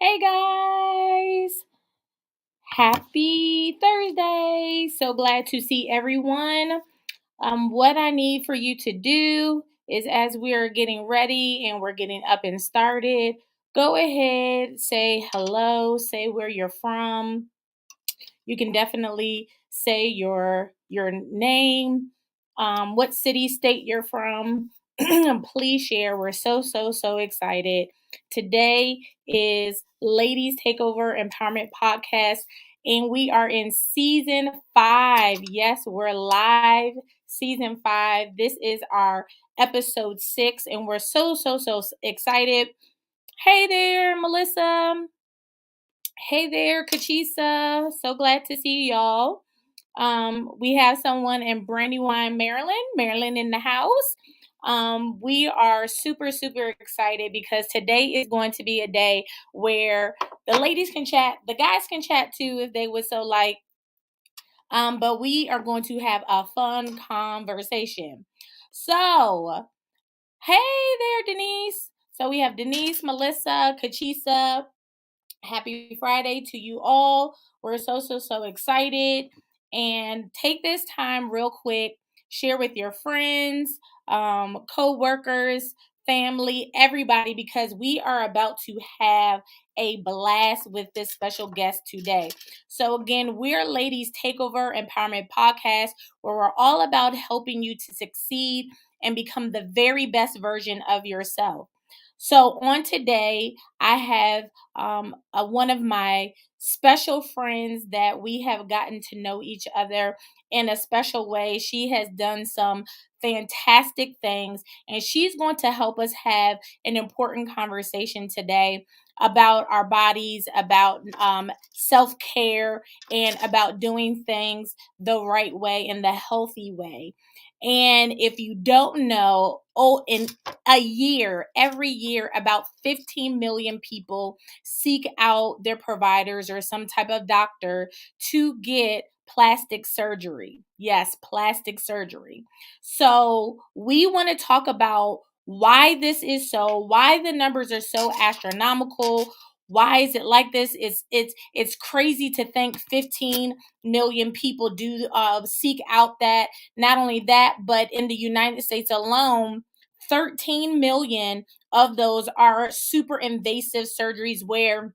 Hey guys, happy Thursday. So glad to see everyone. What I need for you to do is as we are getting ready and we're getting up and started, go ahead, say hello, say where you're from. You can definitely say your name, what city, state you're from. Please share. We're so excited. Today is Ladies Takeover Empowerment Podcast, and we are in season 5. Yes, we're live. Season 5. This is our episode 6, and we're so excited. Hey there, Melissa. Hey there, Kachisa. So glad to see y'all. We have someone in Brandywine, Maryland. Maryland in the house. We are super excited because today is going to be a day where the ladies can chat, the guys can chat too if they would so like. But we are going to have a fun conversation. So, hey there, Denise. So we have Denise, Melissa, Kachisa. Happy Friday to you all. We're so excited. And take this time real quick, share with your friends, co-workers, family, everybody, because we are about to have a blast with this special guest today. So again, we're Ladies Takeover Empowerment Podcast, where we're all about helping you to succeed and become the very best version of yourself. So on today, I have one of my special friends that we have gotten to know each other in a special way. She has done some fantastic things, and she's going to help us have an important conversation today about our bodies, about self care, and about doing things the right way and the healthy way. And if you don't know, in a year, every year, about 15 million people seek out their providers or some type of doctor to get plastic surgery. Yes, plastic surgery. So we want to talk about why this is so, why the numbers are so astronomical. Why is it like this? It's crazy to think 15 million people do seek out that. Not only that, but in the United States alone, 13 million of those are super invasive surgeries where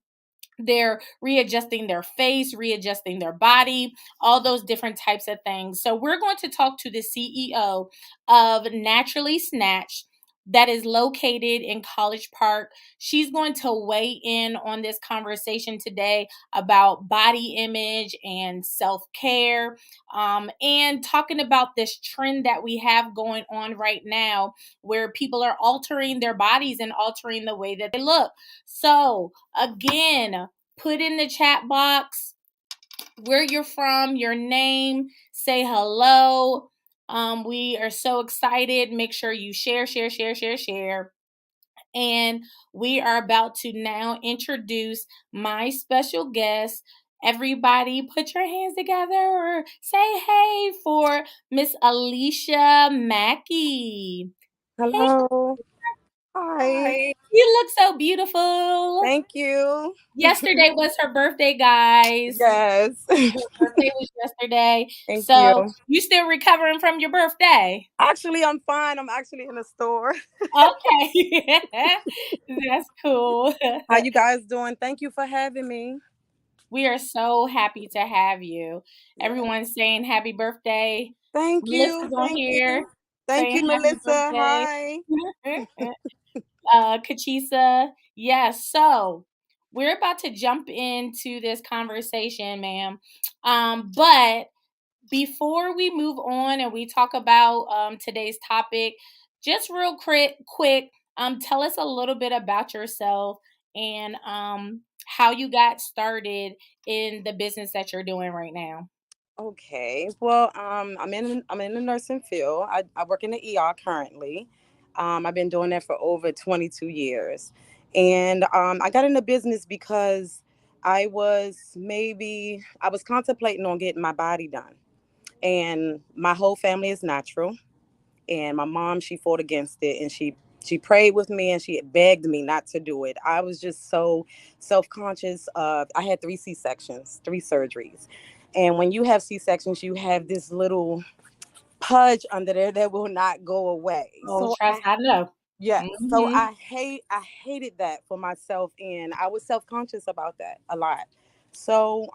they're readjusting their face, readjusting their body, all those different types of things. So, we're going to talk to the CEO of Naturally Snatched that is located in College Park. She's going to weigh in on this conversation today about body image and self care, and talking about this trend that we have going on right now where people are altering their bodies and altering the way that they look. So, again, put in the chat box where you're from, your name, say hello. We are so excited. Make sure you share. And we are about to now introduce my special guest. Everybody, put your hands together or say hey for Miss Aleisa Mackie. Hey, Hello. Hi. you look so beautiful. Thank you. Yesterday was her birthday, guys. Yes. Her birthday was yesterday. Thank you. So you still recovering from your birthday? Actually, I'm fine. I'm actually in the store. Okay. That's cool. How you guys doing? Thank you for having me. We are so happy to have you. Yeah. Everyone's saying happy birthday. Thank you. Melissa's on Thank here you. Thank saying you, happy Melissa. birthday. Hi. Kachisa. Yes. So we're about to jump into this conversation, ma'am. But before we move on and we talk about today's topic, just real quick, tell us a little bit about yourself and how you got started in the business that you're doing right now. Okay. Well, I'm in the nursing field. I work in the ER currently. I've been doing that for over 22 years. And I got into business because I was contemplating on getting my body done. And my whole family is natural. And my mom, she fought against it, and She prayed with me and she begged me not to do it. I was just so self-conscious of I had 3 C-sections, 3 surgeries. And when you have C-sections, you have this little pudge under there that will not go away. Oh, trust, I know. Yes. So Mhm. I hated that for myself, and I was self-conscious about that a lot. So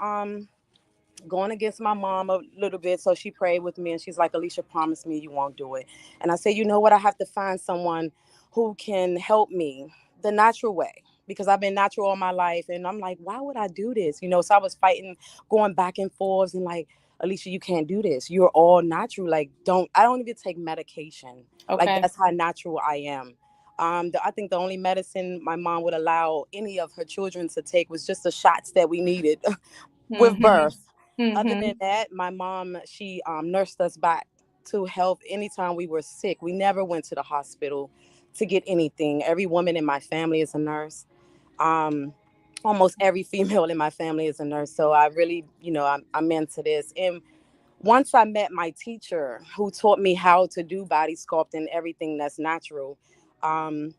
going against my mom a little bit. So she prayed with me and she's like, Alicia, promise me you won't do it. And I said, you know what? I have to find someone who can help me the natural way because I've been natural all my life. And I'm like, why would I do this? So I was fighting, going back and forth and like, Alicia, you can't do this. You're all natural. Like, I don't even take medication. Like, Okay. that's how natural I am. I think the only medicine my mom would allow any of her children to take was just the shots that we needed with Mhm. birth. Other than Mhm. that, my mom, she nursed us back to health anytime we were sick. We never went to the hospital to get anything. Every woman in my family is a nurse. Um, Almost every female in my family is a nurse. So I really, I'm into this. And once I met my teacher who taught me how to do body sculpt and everything that's natural, um,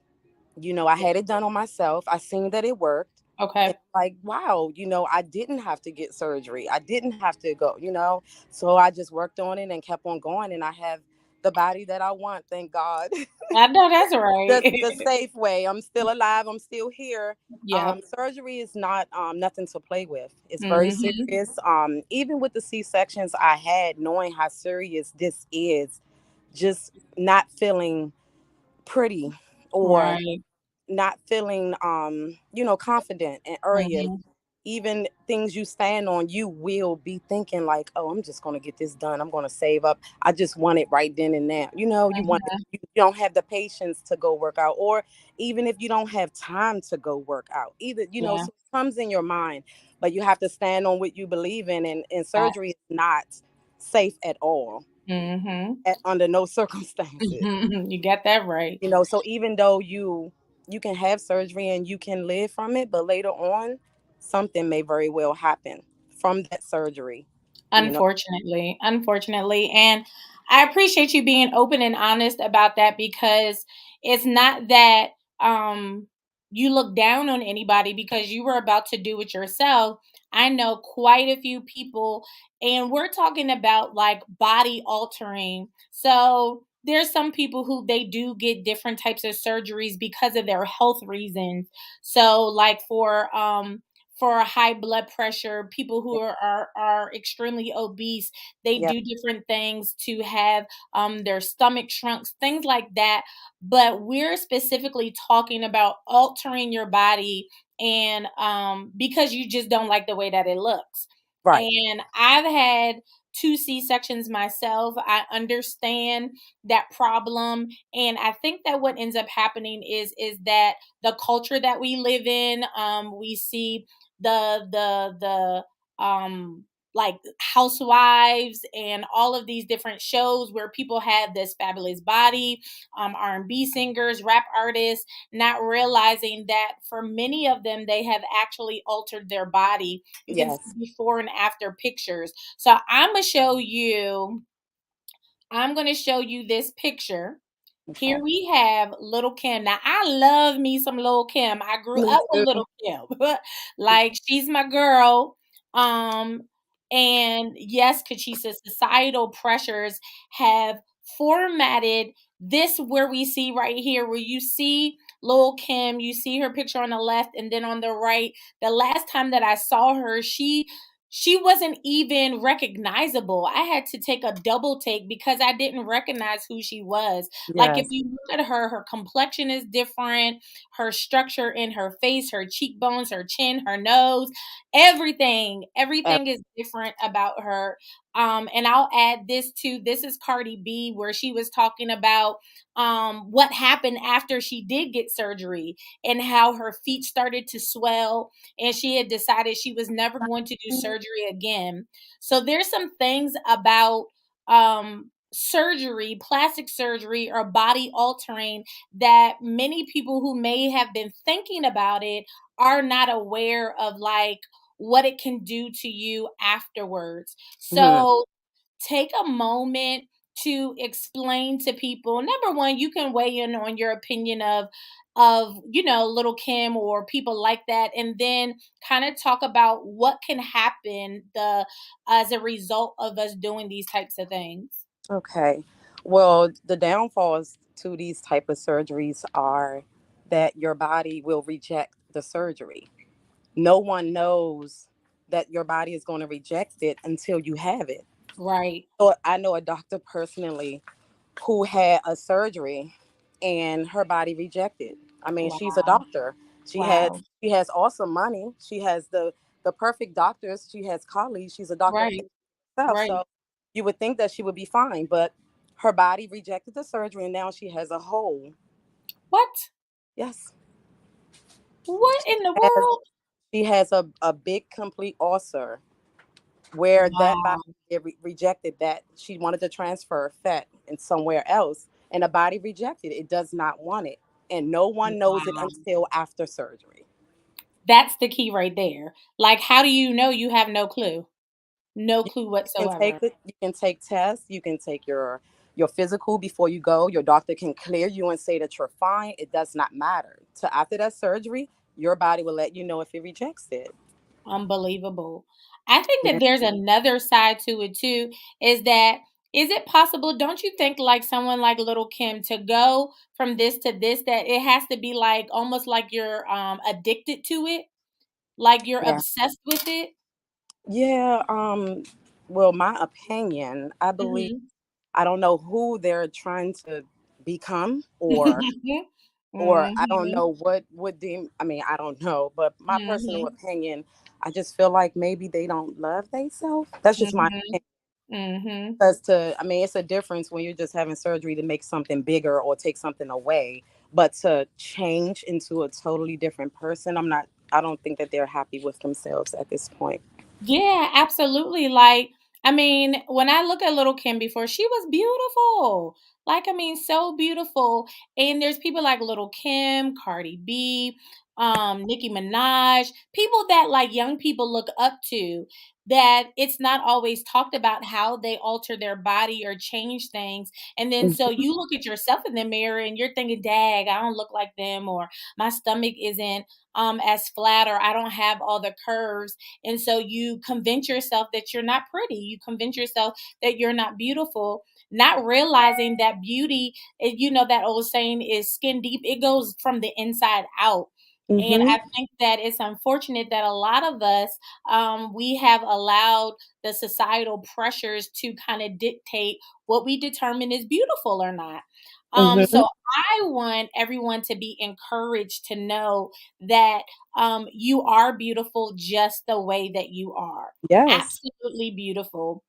I had it done on myself. I seen that it worked. And Okay. like, wow, I didn't have to get surgery. I didn't have to go. So I just worked on it and kept on going. And I have the body that I want, thank God. I know that's The right. safe way. I'm still alive. I'm still here. Yep. Surgery is not nothing to play with. It's very Mhm. serious. Even with the C-sections I had, knowing how serious this is, just not feeling pretty or Right. not feeling confident in areas, Mhm. even things you stand on, you will be thinking like, oh, I'm just going to get this done, I'm going to save up, I just want it right then and now. You want it, Mhm. you don't have the patience to go work out, or even if you don't have time to go work out either, Yeah. so it comes in your mind, but you have to stand on what you believe in, and surgery Facts. is not safe at all, Mhm. under no circumstances. You got that right. So even though you can have surgery and you can live from it, but later on something may very well happen from that surgery you know Unfortunately, and I appreciate you being open and honest about that because it's not that you look down on anybody because you were about to do it yourself. I know quite a few people, and we're talking about like body altering. So there's some people who they do get different types of surgeries because of their health reasons. So like for high blood pressure, people who are extremely obese, they yeah, do different things to have their stomach shrunk, things like that. But we're specifically talking about altering your body and because you just don't like the way that it looks. right, And I've had 2 C-sections myself. I understand that problem. And I think that what ends up happening is that the culture that we live in, we see the like housewives and all of these different shows where people have this fabulous body, R&B singers, rap artists, not realizing that for many of them they have actually altered their body. You can see yes, before and after pictures. So I'm going to show you this picture. Here okay, we have Little Kim. Now, I love me some Little Kim. I grew me up with too, Little Kim. Like, she's my girl. Um, and yes, Kachisa, societal pressures have formatted this where we see right here, where you see Lil Kim, you see her picture on the left, and then on the right. The last time that I saw her, she wasn't even recognizable. I had to take a double take because I didn't recognize who she was. Like if yes, you look at her, her complexion is different, her structure in her face, her cheekbones, her chin, her nose, everything is different about her. And I'll add this too. This is Cardi B, where she was talking about what happened after she did get surgery and how her feet started to swell, and she had decided she was never going to do surgery again. So there's some things about surgery, plastic surgery, or body altering that many people who may have been thinking about it are not aware of, like what it can do to you afterwards. mhm, So take a moment to explain to people. Number one, you can weigh in on your opinion of little Kim or people like that, and then kind of talk about what can happen the as a result of us doing these types of things. Okay. Well, the downfalls to these type of surgeries are that your body will reject the surgery. No one knows that your body is going to reject it until you have it. Right. So I know a doctor personally who had a surgery and her body rejected. I mean, she's a Wow. doctor. She has Wow. she has awesome money. She has the perfect doctors. She has colleagues. She's a doctor Right. herself. Right. So you would think that she would be fine, but her body rejected the surgery and now she has a hole. What? Yes. What in the As world? she has a big complete ulcer where that body Wow. rejected that. She wanted to transfer fat in somewhere else and the body rejected it. It does not want it. And no one knows it Wow. until after surgery. That's the key right there. Like, how do you know? You have no clue. No You clue can take whatsoever. it, you can take tests, you can take your physical before you go. Your doctor can clear you and say that you're fine. It does not matter. So after that surgery, your body will let you know if it rejects it. Unbelievable. I think Yeah. that there's another side to it too, is that is it possible, don't you think like someone like Little Kim to go from this to this, that it has to be like almost like you're addicted to it, like you're Yeah. obsessed with it? Yeah, well, my opinion, I believe Mhm. I don't know who they're trying to become or I don't Mhm. know what would deem I mean, I don't know, but my personal Mhm. opinion, I just feel like maybe they don't love themselves. That's just my Mhm. opinion. Mhm. As to I mean, it's a difference when you're just having surgery to make something bigger or take something away, but to change into a totally different person, I don't think that they're happy with themselves at this point. Yeah, absolutely. Like, I mean, when I look at Little Kim before, she was beautiful. Like, I mean, so beautiful. And there's people like Little Kim, Cardi B, Nicki Minaj, people that like young people look up to, that it's not always talked about how they alter their body or change things. And then so Mhm, you look at yourself in the mirror and you're thinking, dag, I don't look like them, or my stomach isn't as flat, or I don't have all the curves, and so you convince yourself that you're not pretty. You convince yourself that you're not beautiful, not realizing that beauty, that old saying is skin deep. It goes from the inside out. And mhm, I think that it's unfortunate that a lot of us, we have allowed the societal pressures to kind of dictate what we determine is beautiful or not. So mhm. I want everyone to be encouraged to know that you are beautiful just the way that you are. Yes. Absolutely beautiful.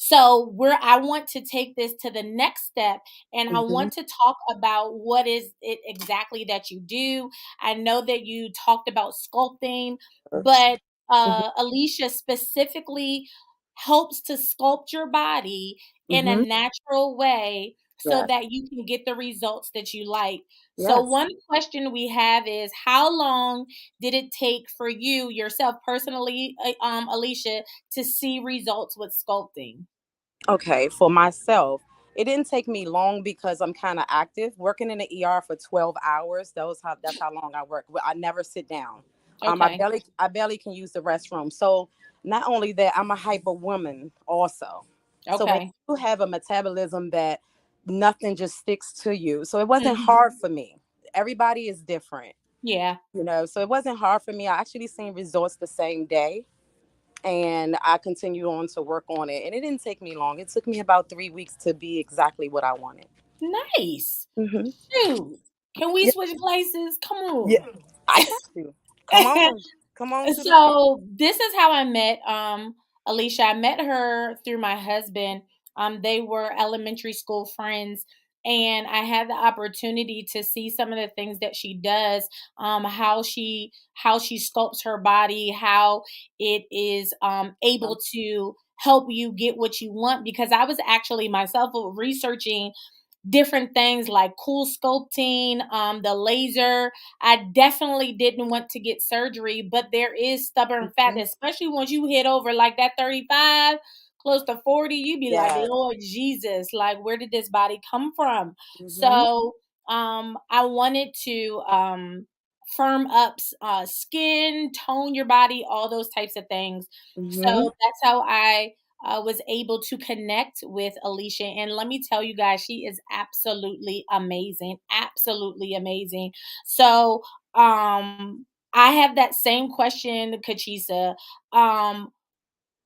So I want to take this to the next step, and I Mhm. want to talk about what is it exactly that you do. I know that you talked about sculpting, but Mhm. Alicia specifically helps to sculpt your body in a Mhm. natural way so Yes. that you can get the results that you like. So Yes. one question we have is, how long did it take for you yourself personally, Alicia, to see results with sculpting? Okay, for myself, it didn't take me long because I'm kind of active. Working in the ER for 12 hours, that's how long I work. I never sit down. Okay. I barely can use the restroom. So not only that, I'm a hyper woman also. So when Okay. you have a metabolism that nothing just sticks to you. So it wasn't Mhm. hard for me. Everybody is different, Yeah. so it wasn't hard for me. I actually seen results the same day and I continued on to work on it. And it didn't take me long. It took me about 3 weeks to be exactly what I wanted. Nice. Hmm. Shoot. Can we Yeah, switch places? Come yeah. on. I have to. Come on to the. So this is how I met Alicia. I met her through my husband. They were elementary school friends, and I had the opportunity to see some of the things that she does, how she sculpts her body, how it is able to help you get what you want, because I was actually myself researching different things like cool sculpting, the laser. I definitely didn't want to get surgery, but there is stubborn fat, Mhm. especially once you hit over like that 35. close to 40, you'd be like, Yeah. Lord Jesus, like where did this body come from? Mhm. So I wanted to firm up skin, tone your body, all those types of things. Mhm. So that's how I was able to connect with Alicia. And let me tell you guys, she is absolutely amazing. Absolutely amazing. So I have that same question, Kachisa. Um,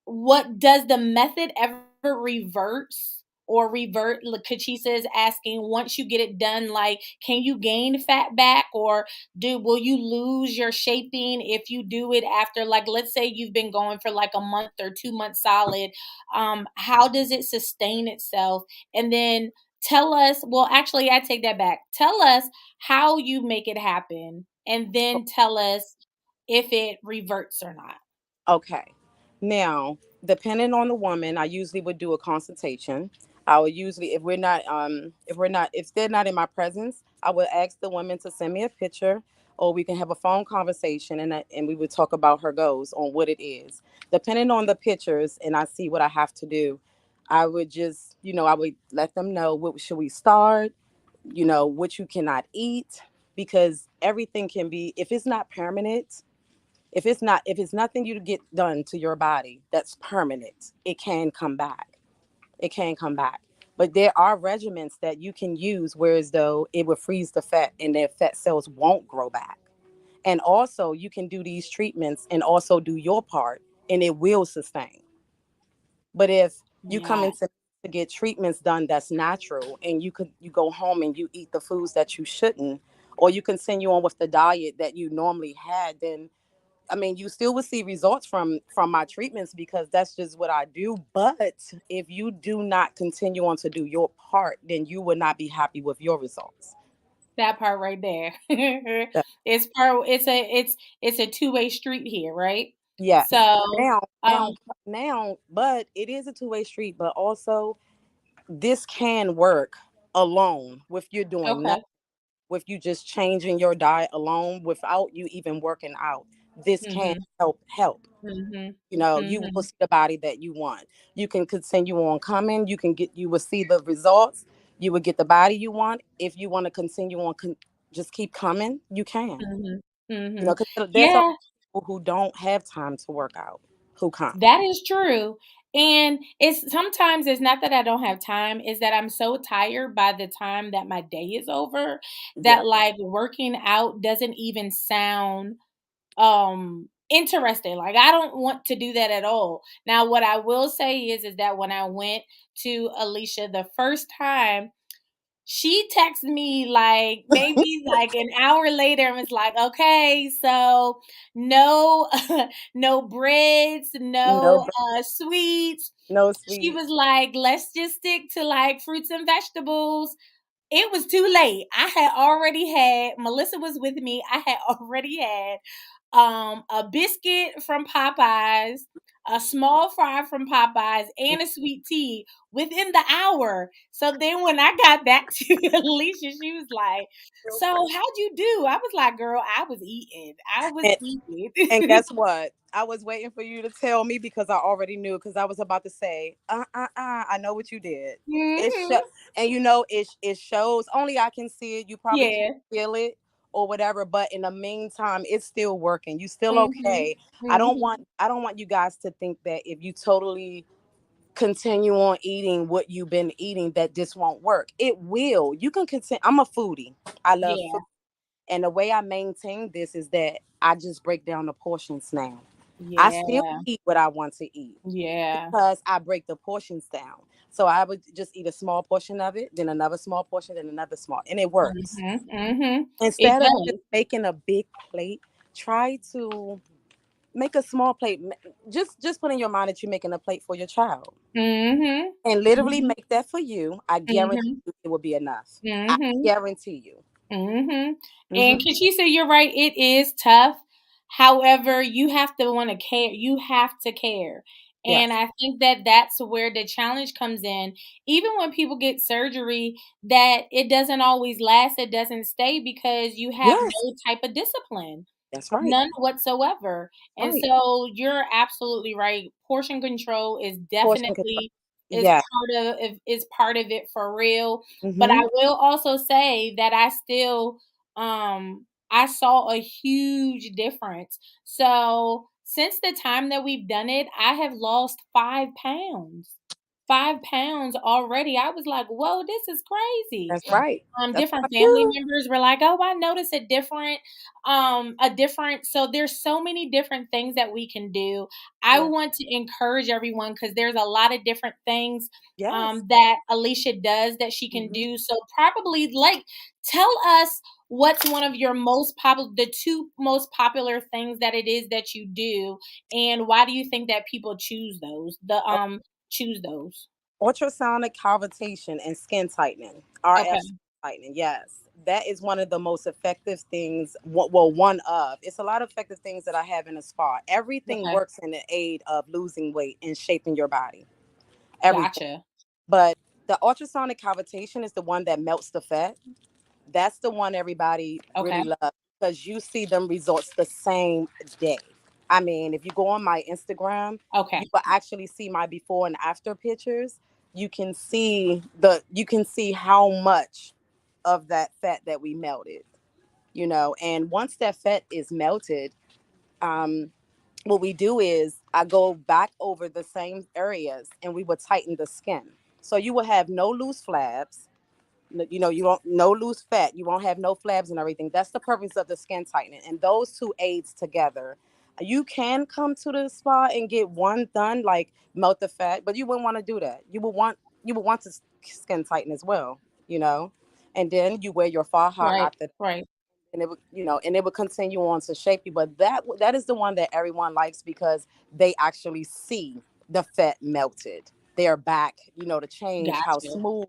what does the method ever reverse or revert? Kachisa is asking, once you get it done, like, can you gain fat back, or will you lose your shaping if you do it after, like, let's say you've been going for like a month or 2 months solid? How does it sustain itself? And then tell us, well, actually, I take that back. Tell us how you make it happen, and then tell us if it reverts or not. Okay. Now, depending on the woman, I usually would do a consultation. I would usually, if they're not in my presence, I would ask the woman to send me a picture, or we can have a phone conversation, and we would talk about her goals on what it is. Depending on the pictures, and I see what I have to do, I would just, I would let them know what should we start, what you cannot eat, because everything can be, if it's not permanent, if it's nothing you get done to your body that's permanent, it can come back. It can come back. But there are regimens that you can use, whereas though it will freeze the fat and their fat cells won't grow back. And also you can do these treatments and also do your part, and it will sustain. But if you come Yeah. into to get treatments done that's natural, and you go home and you eat the foods that you shouldn't, or you continue on with the diet that you normally had, then I mean, you still will see results from my treatments, because that's just what I do. But if you do not continue on to do your part, then you will not be happy with your results. That part right there. That- It's a two-way street here, right? yes. So, Now, um, but it is a two-way street. But also, this can work alone with you doing nothing, okay. with you just changing your diet alone without you even working out. This can Mhm. help. Mhm. You will Mhm. see the body that you want. You can continue on coming. You will see the results. You will get the body you want. If you want to continue on, just keep coming, you can. Mhm. Mhm. Because there's a lot Yeah, of people who don't have time to work out, who come. that is true. And it's sometimes it's not that I don't have time, is that I'm so tired by the time that my day is over Yeah. that like working out doesn't even sound interesting. Like I don't want to do that at all. Now what I will say is that when I went to Alicia the first time, she texted me like maybe like an hour later and was like, okay, so no no breads, No, no sweets. no She sweets. was like, let's just stick to like fruits and vegetables. It was too late. I had already had, Melissa was with me. I had already had a biscuit from Popeyes, a small fry from Popeyes, and a sweet tea within the hour. So then when I got back to Alicia, she was like, "So how'd you do?" I was like, "Girl, I was eating. I was And, eating." and guess what? I was waiting for you to tell me, because I already knew, because I was about to say, I know what you did. It Mhm. sh- and it shows. Only I can see it. You probably can't Yeah. feel it or whatever. But in the meantime, it's still working. You still Mhm. okay. Mhm. I don't want you guys to think that if you totally continue on eating what you've been eating, that this won't work. It will. You can continue. I'm a foodie. I love food. Yeah. And the way I maintain this is that I just break down the portions now. I still Yeah. eat what I want to eat, Yeah. because I break the portions down. So I would just eat a small portion of it, then another small portion, then another small, and it works. Mhm. Mhm. It Instead of just does. making a big plate, try to make a small plate. Just put in your mind that you're making a plate for your child, Mhm. and literally Mhm. make that for you. I guarantee Mhm. you it will be enough. I Mhm. guarantee you. Mhm. And Hmm. Kashisa, you're right, it is tough. However, you have to wanna care. You have to care. And Yes. I think that that's where the challenge comes in. Even when people get surgery, that it doesn't always last, it doesn't stay because you have Yes. no type of discipline. That's right. None whatsoever. And Right. so you're absolutely right. Portion control is Portion control. definitely Yeah. is part of it for real. But I Mm-hmm. will also say that I saw a huge difference. So since the time that we've done it, I have lost 5 pounds. 5 pounds already. I was like, whoa, this is crazy. That's right. That's what I Different family do. members were like, "Oh, I noticed a different." So there's so many different things that we can do. I Yeah. want to encourage everyone because there's a lot of different things Yes. that Alicia does that she can Hmm. do. So probably like tell us what's one of your the two most popular things that it is that you do, and why do you think that people choose those? Ultrasonic cavitation and skin tightening, RF Okay, skin tightening. Yes, that is one of the most effective things. Well, one of it's a lot of effective things that I have in a spa. Everything okay, works in the aid of losing weight and shaping your body. Everything, gotcha. but the ultrasonic cavitation is the one that melts the fat. That's the one everybody Okay, really loves because you see them results the same day. I mean, if you go on my Instagram, you okay, will actually see my before and after pictures. You can see how much of that fat that we melted, and once that fat is melted, um, what we do is I go back over the same areas and we will tighten the skin. So you will have no loose flabs, you won't no loose fat, you won't have no flabs and everything. That's the purpose of the skin tightening, and those two aids together. You can come to the spa and get one done, like melt the fat, but you wouldn't want to do that. You would want to skin tighten as well, you know and then you wear your faja right, after, right. and it would continue on to shape you. But that is the one that everyone likes because they actually see the fat melted, their back, the change, how Gotcha. smooth,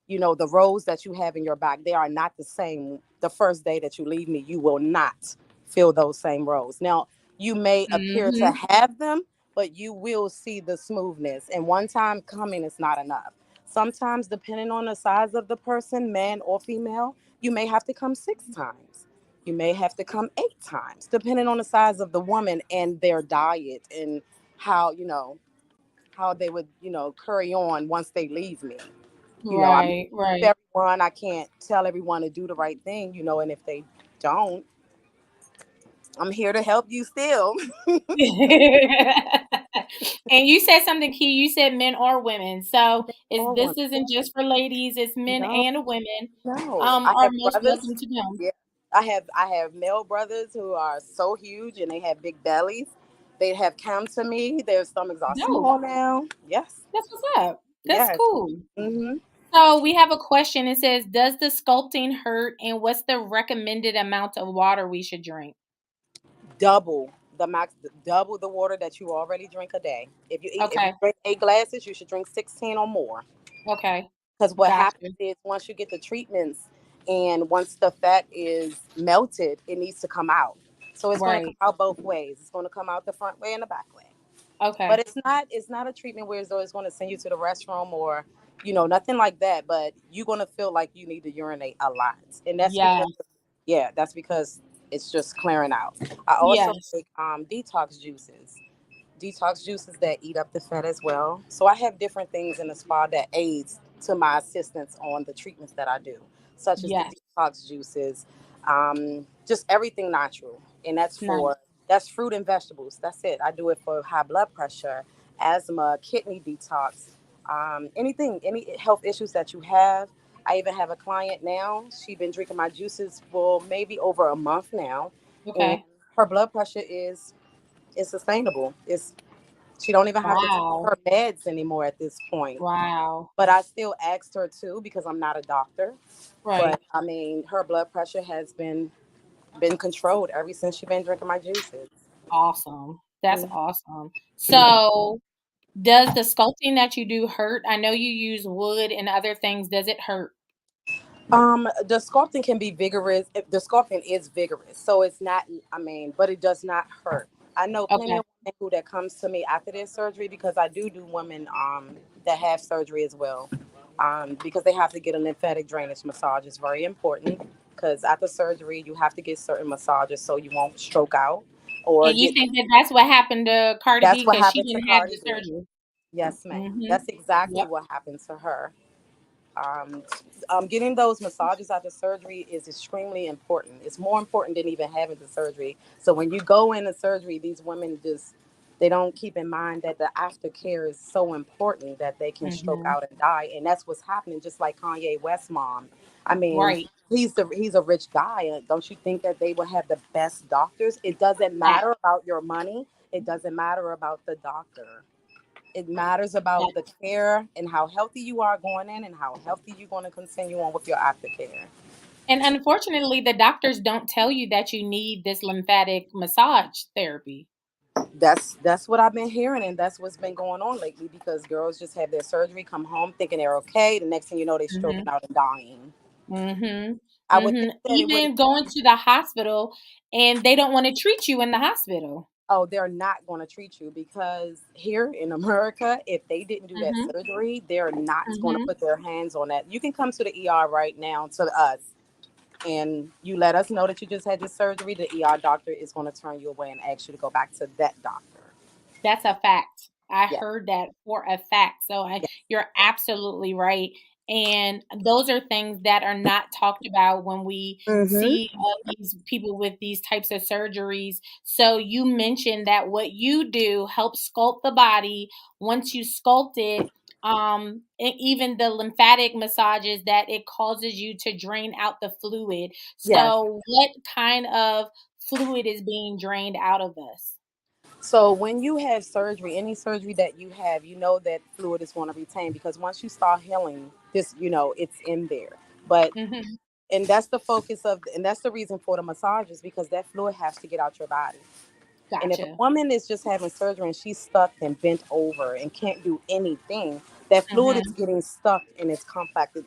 the rows that you have in your back, they are not the same. The first day that you leave me, you will not feel those same rows. Now, you may appear to Mhm. have them, but you will see the smoothness, and one time coming is not enough. Sometimes, depending on the size of the person, man or female, you may have to come 6 times. You may have to come 8 times, depending on the size of the woman and their diet and how, how they would, carry on once they leave me. I mean, Right, right. everyone, I can't tell everyone to do the right thing, and if they don't, I'm here to help you still. And you said something key, you said men or women. So, Or this one. isn't just for ladies, it's men No, and women, no. I are have most brothers. welcome to come. Yeah. I have male brothers who are so huge and they have big bellies. They have come to me. Their stomachs are Dope. small now. Yes. That's what's up. That's Yes. cool. Hmm. So, we have a question. It says, "Does the sculpting hurt, and what's the recommended amount of water we should drink?" Double the max, double the water that you already drink a day. If you Okay, drink 8 glasses, you should drink 16 or more. okay. Because what happens Gotcha. is once you get the treatments and once the fat is melted, it needs to come out. So it's going to come Right. out both ways. It's going to come out the front way and the back way. But Okay. it's not a treatment where as though it's going to send you to the restroom or nothing like that. But you're going to feel like you need to urinate a lot, and Yes. that's because it's just clearing out. I also Yes. make detox juices that eat up the fat as well. So I have different things in the spa that aids to my assistance on the treatments that I do, such as the Yes. detox juices, just everything natural, and Nice. that's fruit and vegetables. That's it. I do it for high blood pressure, asthma, kidney detox, any health issues that you have. I even have a client now. She's been drinking my juices for maybe over a month now, and Okay. her blood pressure is sustainable. She don't even have to take Wow. her meds anymore at this point. Wow. But I still asked her to because I'm not a doctor. Right. But I mean, her blood pressure has been controlled ever since she's been drinking my juices. Awesome. That's Mhm. awesome. So, does the sculpting that you do hurt? I know you use wood and other things. Does it hurt? The sculpting can be vigorous. The sculpting is vigorous, so it's not. I mean, but it does not hurt. I know plenty Okay. of women who that comes to me after their surgery because I do women that have surgery as well, because they have to get a lymphatic drainage massage. It's very important because after surgery you have to get certain massages so you won't stroke out or And you get. think that that's what happened to Cardi That's B what because she happened to didn't have Cardi the B. surgery? Yes, ma'am. Mhm. That's exactly Yep. what happened to her. um, Getting those massages after surgery is extremely important. It's more important than even having the surgery. So when you go into surgery, these women just, they don't keep in mind that the aftercare is so important that they can stroke Mhm. out and die, and that's what's happening. Just like Kanye West mom. I mean, Right. he's a rich guy. Don't you think that they will have the best doctors? It doesn't Fact. matter about your money. It doesn't matter about the doctor. It matters about the Fact. care and how healthy you are going in and how healthy you're going to continue on with your aftercare. And unfortunately, the doctors don't tell you that you need this lymphatic massage therapy. That's what I've been hearing, and that's what's been going on lately because girls just have their surgery, come home thinking they're okay. The next thing you know, they're stroking Mhm. out and dying. Mhm. I would think Mhm. that it would. Even going to the hospital and they don't wanna treat you in the hospital. Oh, they're not going to treat you because here in America, if they didn't do that Mhm. surgery, they're not going to Mhm. put their hands on that. You can come to the ER right now to us and you let us know that you just had this surgery. The ER doctor is going to turn you away and ask you to go back to that doctor. That's a fact. I Yeah. heard that for a fact. So Yeah. you're absolutely right. And those are things that are not talked about when we see Mm-hmm. these people with these types of surgeries. So you mentioned that what you do helps sculpt the body. Once you sculpt it, even the lymphatic massages that it causes you to drain out the fluid. Yes. So what kind of fluid is being drained out of us? So when you have surgery, any surgery that you have, you know that fluid is going to retain because once you start healing, this, it's in there. But Mhm. and that's the focus of, and that's the reason for the massages because that fluid has to get out your body. And if a Gotcha. woman is just having surgery and she's stuck and bent over and can't do anything, that fluid is Mhm. getting stuck and it's compacted.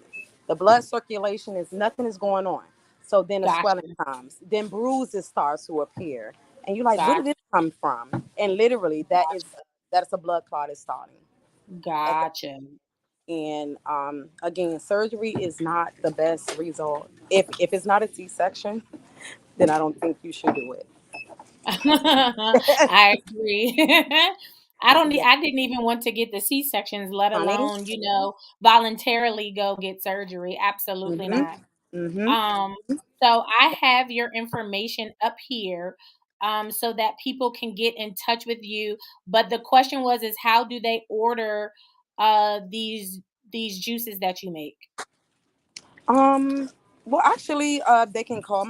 The blood circulation is nothing is going on. So then the swelling Gotcha. comes. Then bruises start to appear. And you're like, where did Gotcha. this come from? And literally that's a blood clot is starting. And, Gotcha. again, surgery is not the best result. If it's not a C-section, then I don't think you should do it. I agree. Yeah, I didn't even want to get the C-sections, let honey. alone, voluntarily go get surgery. Absolutely Mhm. not. Mhm. Um, so I have your information up here, so that people can get in touch with you. But the question is how do they order these juices that you make? Um. Well, actually, they could call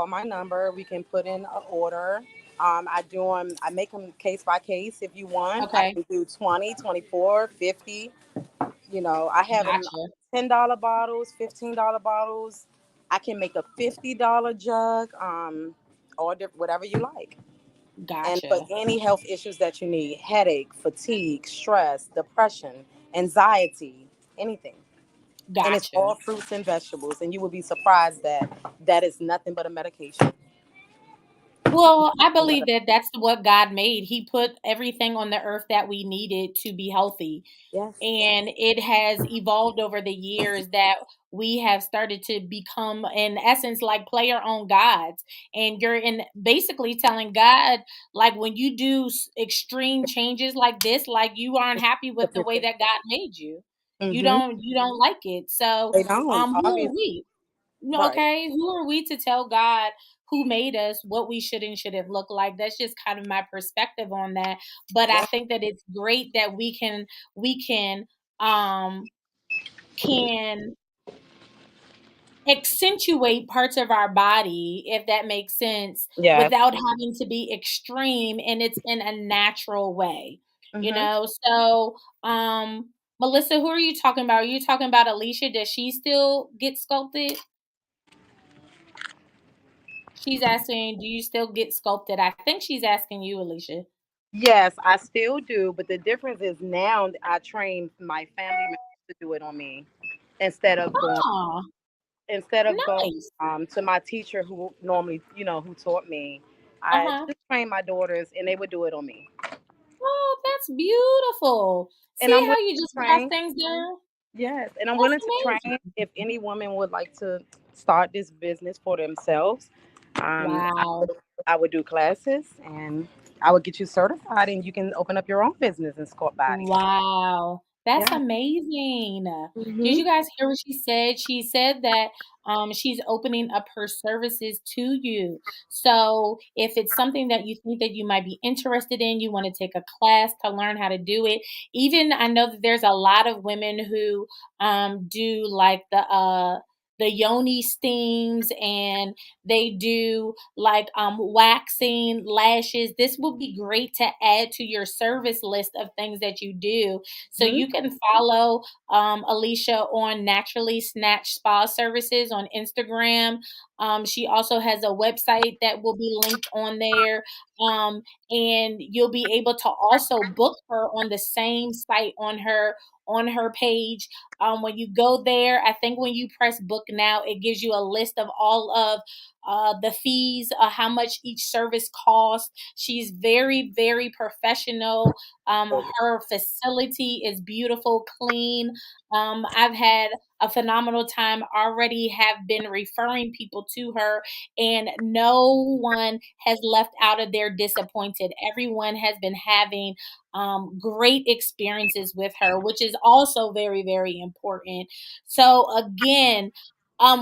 my number. We can put in an order. I do them. I make them case by case. If you want, I Okay. can do 20, 24, 50. I have them Gotcha. $10 bottles, $15 bottles. I can make a $50 jug. Order whatever you like. And for Gotcha. any health issues that you need, headache, fatigue, stress, depression, anxiety, anything. And it's Gotcha. all fruits and vegetables, and you will be surprised that that is nothing but a medication. Well, I Nothing but believe that that's what God made. He put everything on the earth that we needed to be healthy. yes. And it has evolved over the years that we have started to become, in essence, like play our own gods. And you're in basically telling God, like when you do extreme changes like this, like you aren't happy with the way that God made you. Mm-hmm. You don't like it. So, They don't who are obviously. we? No, Right. okay, who are we to tell God who made us what we should and shouldn't look like? That's just kind of my perspective on that. But I Yeah. think that it's great that we um can accentuate parts of our body, if that makes sense, Yes. without having to be extreme, and it's in a natural way. Mm-hmm. So Melissa, who are you talking about? Are you talking about Alicia? Does she still get sculpted? She's asking, do you still get sculpted? I think she's asking you, Alicia. Yes, I still do, but the difference is now I train my family members to do it on me instead of going Oh, instead of going nice. to my teacher who normally who taught me. I Uh-huh. just trained my daughters and they would do it on me. Oh, that's beautiful. And See I'm how willing you to just pass train. things down? Yes, and I'm That's willing to train amazing. if any woman would like to. start this business for themselves. Um, I, Wow. I would do classes and I would get you certified, and you can open up your own business and sculpt bodies. Wow, that's Yeah. amazing. Did Hmm. you guys hear what she said? She said that she's opening up her services to you. So if it's something that you think that you might be interested in, you want to take a class to learn how to do it. Even I know that there's a lot of women who do like the yoni steams, and they do like waxing lashes. This will be great to add to your service list of things that you do. So Hmm. you can follow Alicia on Naturally Snatch Spa Services on Instagram. She also has a website that will be linked on there. And you'll be able to also book her on the same site on her page. When you go there, I think when you press book now, it gives you a list of all of the fees, how much each service costs. She's very, very professional. Her facility is beautiful, clean. I've had a phenomenal time already, have been referring people to her, and no one has left out of there disappointed. Everyone has been having great experiences with her, which is also very, very important. So, again,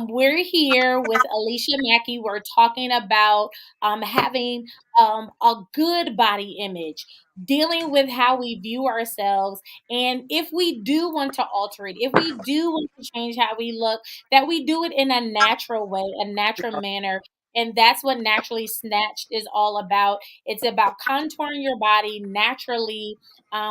we're here with Aleisa Mackie. We're talking about having a good body image, dealing with how we view ourselves, and if we do want to alter it, if we do want to change how we look, that we do it in a natural way, a natural manner. And that's what Naturally Snatched is all about. It's about contouring your body naturally,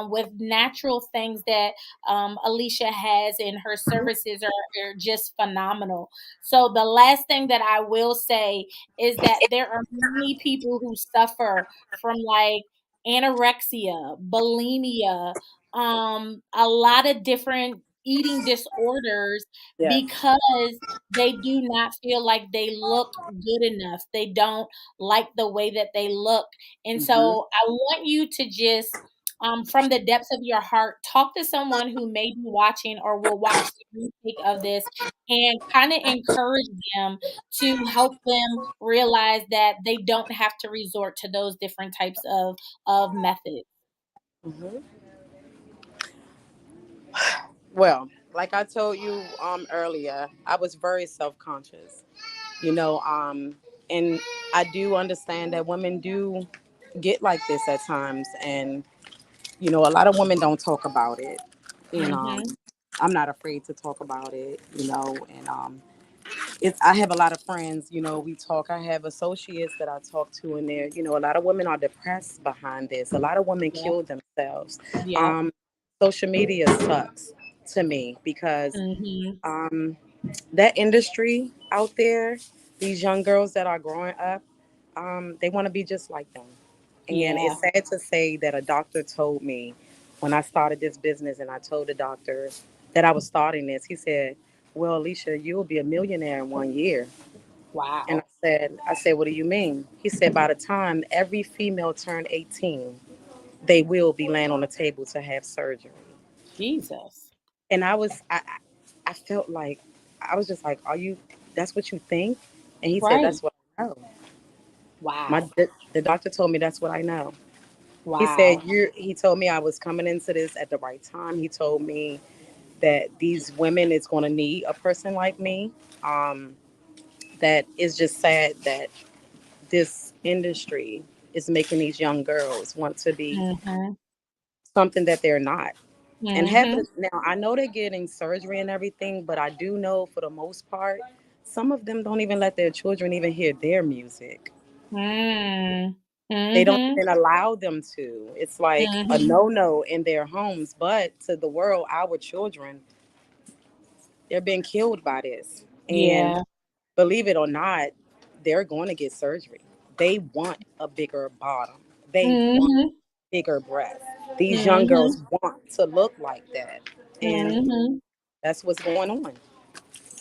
with natural things that Alicia has, and her services are just phenomenal. So, the last thing that I will say is that there are many people who suffer from like anorexia, bulimia, a lot of different eating disorders Yes. because they do not feel like they look good enough. They don't like the way that they look. And Hmm. so I want you to just from the depths of your heart, talk to someone who may be watching or will watch the retake of this, and kind of encourage them to help them realize that they don't have to resort to those different types of methods. Hmm. Well, like I told you earlier, I was very self conscious. You know, and I do understand that women do get like this at times, and a lot of women don't talk about it. And Mhm. I'm not afraid to talk about it. And it's I have a lot of friends. We talk. I have associates that I talk to, and there. A lot of women are depressed behind this. A lot of women Yep. kill themselves. Yep. Um, Social media sucks to me because Mhm. um, that industry out there, these young girls that are growing up, they want to be just like them. And Yeah. it's sad to say that a doctor told me when I started this business, and I told the doctor that I was starting this, he said, "Well, Alicia, you will be a millionaire in 1 year." And Wow. I said, "What do you mean?" He said, "By the time every female turned 18, they will be laying on the table to have surgery." Jesus. And I felt like, I was just like, "Are you? That's what you think?" And he said, Right. "That's what I know." Wow. The doctor told me that's what I know. He said, Wow. He told me I was coming into this at the right time. He told me that these women is going to need a person like me. Um, that is just sad that this industry is making these young girls want to be Mhm. something that they're not. And having Mhm. now, I know they're getting surgery and everything, but I do know for the most part, some of them don't even let their children even hear their music. Mm. They don't Mhm. even allow them to. It's like a Mhm. no-no in their homes, but to the world, our children, they're being killed by this. And Yeah. believe it or not, they're going to get surgery. They want a bigger bottom. They want Mhm. bigger breasts. These young Mhm. girls want to look like that. And Mhm. that's what's going on.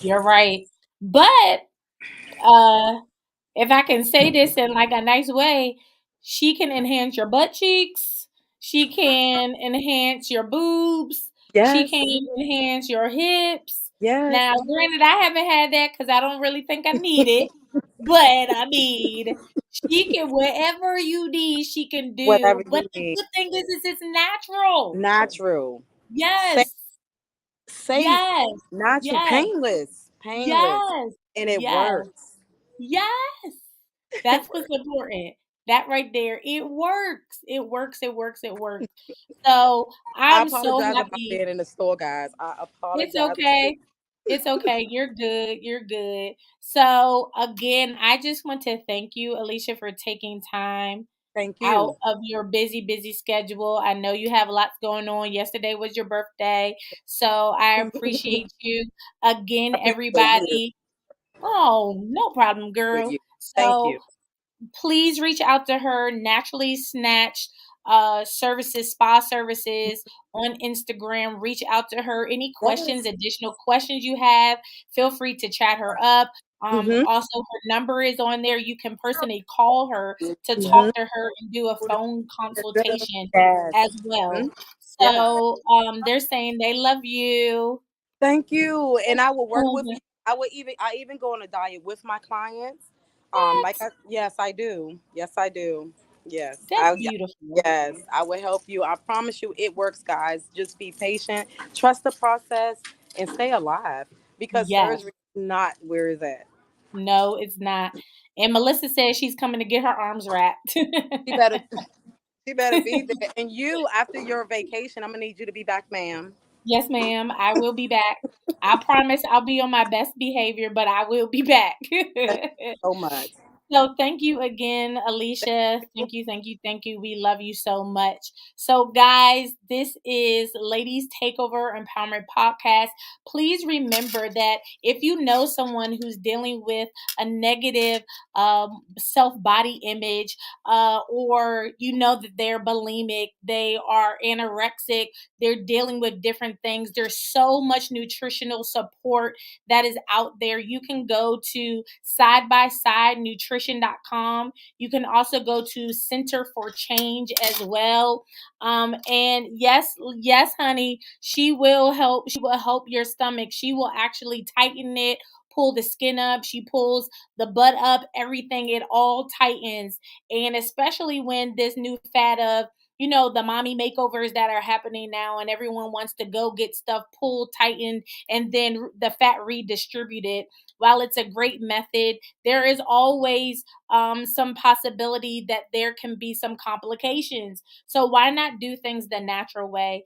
You're right. But uh if I can say this in like a nice way, she can enhance your butt cheeks. She can enhance your boobs. She Yes. can enhance your hips. Yes, Now, granted, I haven't had that because I don't really think I need it, but I mean, she can whatever you need, she can whatever do. But you the need. good thing is it's natural. Natural, safe, Yes, safe, yes, natural, yes, painless, painless, yes, and it yes, works. yes. That's what's important. That right there, it works. It works. It works. It works. So I I'm so apologize about happy. being in the store, guys. I It's apologize. okay. It's okay. You're good. You're good. So again, I just want to thank you, Alicia, for taking time Thank out you. of your busy, busy schedule. I know you have lots going on. Yesterday was your birthday. So I appreciate you. Again, Appreciate you. everybody. Oh, no problem, Appreciate girl. you. Thank So you. please reach out to her, Naturally Snatch services, spa services on Instagram. Reach out to her. Any questions, Yes. additional questions you have, feel free to chat her up. Mm-hmm. Also, her number is on there. You can personally call her to Mm-hmm. talk to her and do a phone consultation Yes. as Mhm. well. Yes. So they're saying they love you. Thank you. And I will work with Mhm. you. I even go on a diet with my clients. What? Yes, I do. Yes, I do. Yes. That's beautiful. Yes, I will help you. I promise you it works, guys. Just be patient, trust the process, and stay alive because Yes. surgery is not where it's at. No, it's not. And Melissa says she's coming to get her arms wrapped. She better she better be there. And you, after your vacation, I'm gonna need you to be back, ma'am. Yes, ma'am. I will be back. I promise I'll be on my best behavior, but I will be back. Thank you so much. So thank you again, Alicia. Thank you, thank you, thank you. We love you so much. So, guys, this is Ladies Takeover Empowerment Podcast. Please remember that if you know someone who's dealing with a negative self body image, or you know that they're bulimic, they are anorexic, they're dealing with different things, there's so much nutritional support that is out there. You can go to sidebysidenutrition.com. You can also go to Center for Change as well. And yes, yes, honey, she will help. She will help your stomach. She will actually tighten it, pull the skin up. She pulls the butt up, everything. It all tightens. And especially when this new fad of the mommy makeovers that are happening now, and everyone wants to go get stuff pulled, tightened, and then the fat redistributed. While it's a great method, there is always some possibility that there can be some complications. So why not do things the natural way?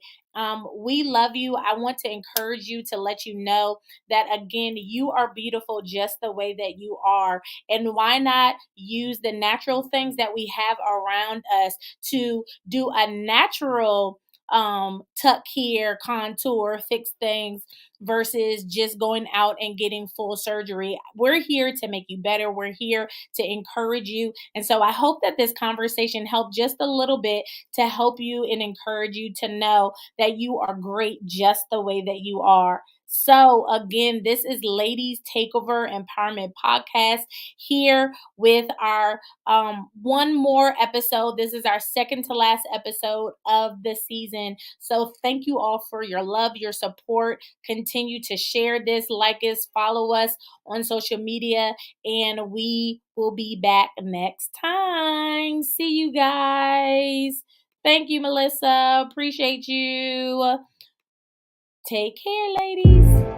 We love you. I want to encourage you to let you know that again, you are beautiful just the way that you are. And why not use the natural things that we have around us to do a natural tuck here, contour, fix things versus just going out and getting full surgery. We're here to make you better. We're here to encourage you. And so I hope that this conversation helped just a little bit to help you and encourage you to know that you are great just the way that you are. So, again, this is Ladies Takeover Empowerment Podcast here with our one more episode. This is our second to last episode of the season. So, thank you all for your love, your support. Continue to share this, like us, follow us on social media, and we will be back next time. See you guys. Thank you, Melissa. Appreciate you. Take care, ladies.